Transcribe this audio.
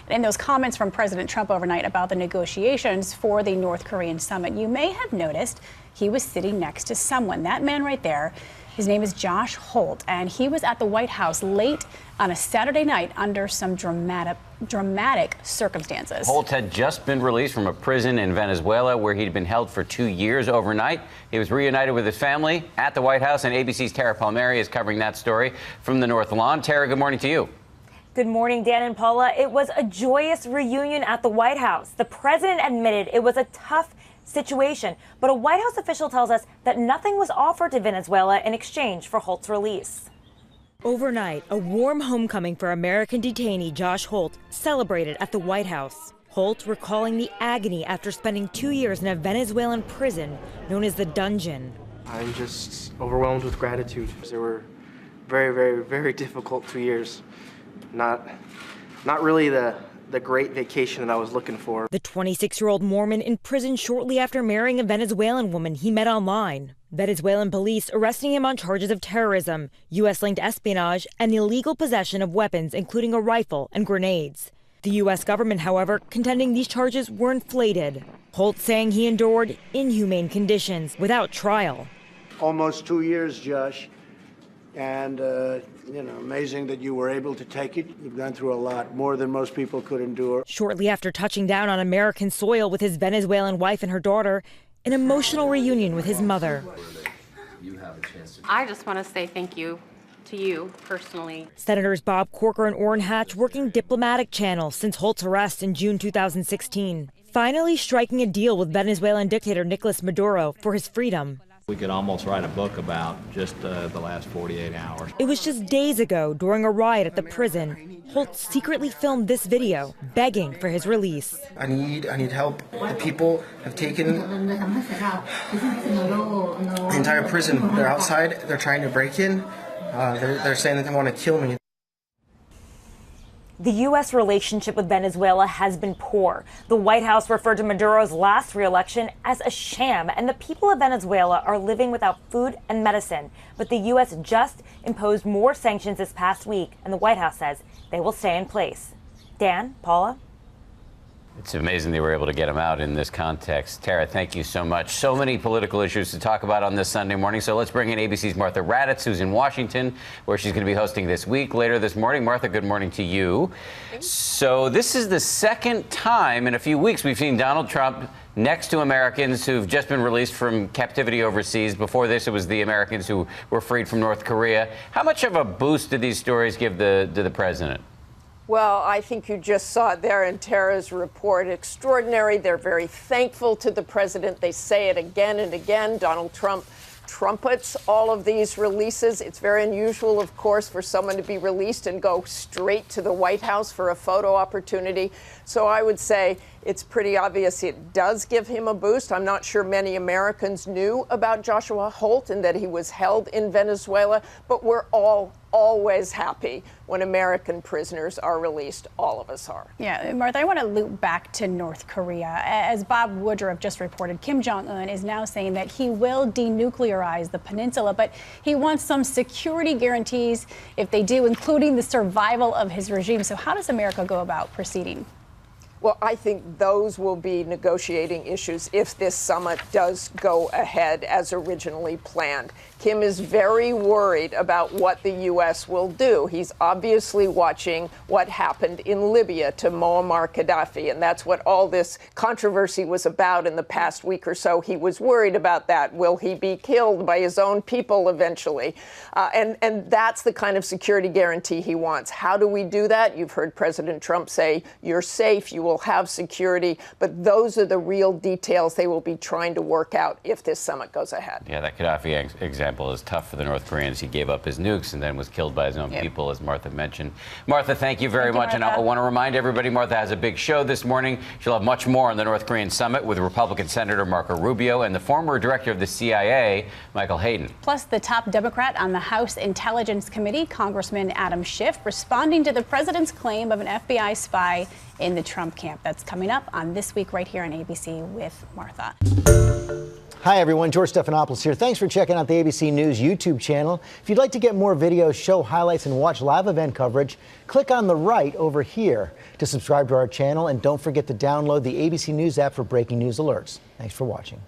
In those comments from President Trump overnight about the negotiations for the North Korean summit, you may have noticed he was sitting next to someone. That man right there, his name is Josh Holt, and he was at the White House late on a Saturday night under some dramatic circumstances. Holt had just been released from a prison in Venezuela where he'd been held for 2 years overnight. He was reunited with his family at the White House, and ABC's Tara Palmieri is covering that story from the North Lawn. Tara, good morning to you. Good morning, Dan and Paula. It was a joyous reunion at the White House. The president admitted it was a tough situation, but a White House official tells us that nothing was offered to Venezuela in exchange for Holt's release. Overnight, a warm homecoming for American detainee Josh Holt celebrated at the White House. Holt recalling the agony after spending 2 years in a Venezuelan prison known as the Dungeon. I'm just overwhelmed with gratitude. They were very, very, very difficult 2 years. Not really the great vacation that I was looking for. The 26-year-old Mormon in prison shortly after marrying a Venezuelan woman he met online. Venezuelan police arresting him on charges of terrorism, U.S.-linked espionage, and illegal possession of weapons, including a rifle and grenades. The U.S. government, however, contending these charges were inflated. Holt saying he endured inhumane conditions without trial. Almost 2 years, Josh. And, amazing that you were able to take it. You've gone through a lot, more than most people could endure. Shortly after touching down on American soil with his Venezuelan wife and her daughter, an emotional reunion with his mother. I just want to say thank you to you personally. Senators Bob Corker and Orrin Hatch working diplomatic channels since Holt's arrest in June 2016. Finally striking a deal with Venezuelan dictator Nicolas Maduro for his freedom. We could almost write a book about just the last 48 hours. It was just days ago, during a riot at the prison, Holt secretly filmed this video, begging for his release. I need help. The people have taken the entire prison. They're outside. They're trying to break in. They're saying that they want to kill me. The U.S. relationship with Venezuela has been poor. The White House referred to Maduro's last re-election as a sham, and the people of Venezuela are living without food and medicine. But the U.S. just imposed more sanctions this past week, and the White House says they will stay in place. Dan, Paula? It's amazing they were able to get him out in this context. Tara, thank you so much. So many political issues to talk about on this Sunday morning. So let's bring in ABC's Martha Raddatz, who's in Washington, where she's going to be hosting this week later this morning. Martha, good morning to you. So this is the second time in a few weeks we've seen Donald Trump next to Americans who've just been released from captivity overseas. Before this, it was the Americans who were freed from North Korea. How much of a boost did these stories give the president? Well, I think you just saw it there in Tara's report. Extraordinary. They're very thankful to the president. They say it again and again. Donald Trump trumpets all of these releases. It's very unusual, of course, for someone to be released and go straight to the White House for a photo opportunity. So I would say it's pretty obvious it does give him a boost. I'm not sure many Americans knew about Joshua Holt and that he was held in Venezuela, but we're all always happy when American prisoners are released. All of us are. Yeah, Martha, I want to loop back to North Korea. As Bob Woodruff just reported, Kim Jong-un is now saying that he will denuclearize the peninsula, but he wants some security guarantees if they do, including the survival of his regime. So how does America go about proceeding? Well, I think those will be negotiating issues if this summit does go ahead as originally planned. Kim is very worried about what the U.S. will do. He's obviously watching what happened in Libya to Muammar Gaddafi, and that's what all this controversy was about in the past week or so. He was worried about that. Will he be killed by his own people eventually? And that's the kind of security guarantee he wants. How do we do that? You've heard President Trump say, you're safe, you will have security, but those are the real details they will be trying to work out if this summit goes ahead. Yeah, that Gaddafi example is tough for the North Koreans. He gave up his nukes and then was killed by his own people, as Martha mentioned. Martha, thank you very much. And I want to remind everybody, Martha has a big show this morning. She'll have much more on the North Korean summit with Republican Senator Marco Rubio and the former director of the CIA, Michael Hayden. Plus, the top Democrat on the House Intelligence Committee, Congressman Adam Schiff, responding to the president's claim of an FBI spy in the Trump camp. That's coming up on This Week right here on ABC with Martha. Hi, everyone. George Stephanopoulos here. Thanks for checking out the ABC News YouTube channel. If you'd like to get more videos, show highlights, and watch live event coverage, click on the right over here to subscribe to our channel. And don't forget to download the ABC News app for breaking news alerts. Thanks for watching.